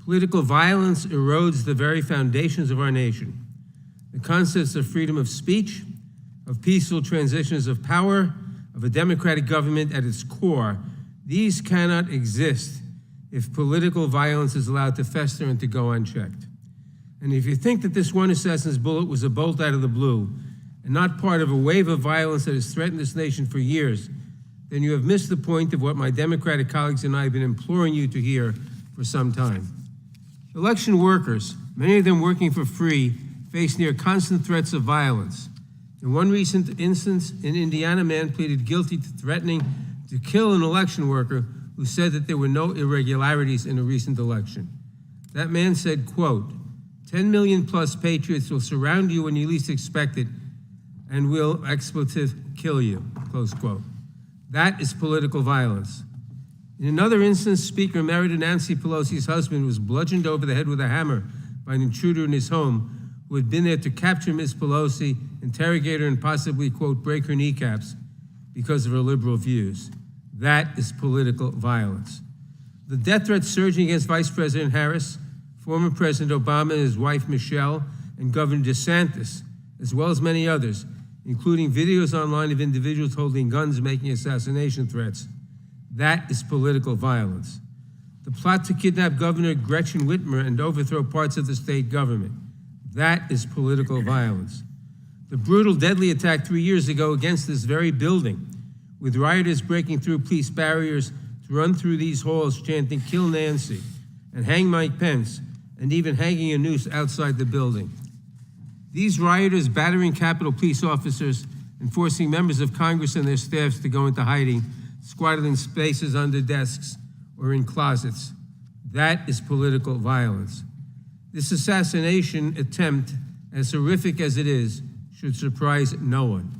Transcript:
Political violence erodes the very foundations of our nation. The concepts of freedom of speech, of peaceful transitions of power, of a democratic government at its core, these cannot exist if political violence is allowed to fester and to go unchecked. And if you think that this one assassin's bullet was a bolt out of the blue and not part of a wave of violence that has threatened this nation for years, then you have missed the point of what my Democratic colleagues and I have been imploring you to hear for some time. Election workers, many of them working for free, face near constant threats of violence. In one recent instance, an Indiana man pleaded guilty to threatening to kill an election worker who said that there were no irregularities in a recent election. That man said, quote, 10 million plus patriots will surround you when you least expect it and will expletive kill you, close quote. That is political violence. In another instance, Speaker Emerita Nancy Pelosi's husband was bludgeoned over the head with a hammer by an intruder in his home who had been there to capture Ms. Pelosi, interrogate her, and possibly, quote, break her kneecaps because of her liberal views. That is political violence. The death threats surging against Vice President Harris, former President Obama and his wife Michelle, and Governor DeSantis, as well as many others, including videos online of individuals holding guns making assassination threats. That is political violence. The plot to kidnap Governor Gretchen Whitmer and overthrow parts of the state government. That is political violence. The brutal, deadly attack 3 years ago against this very building, with rioters breaking through police barriers to run through these halls chanting, "Kill Nancy," and "Hang Mike Pence," and even hanging a noose outside the building. These rioters battering Capitol Police officers and forcing members of Congress and their staffs to go into hiding, squatted in spaces under desks or in closets. That is political violence. This assassination attempt, as horrific as it is, should surprise no one.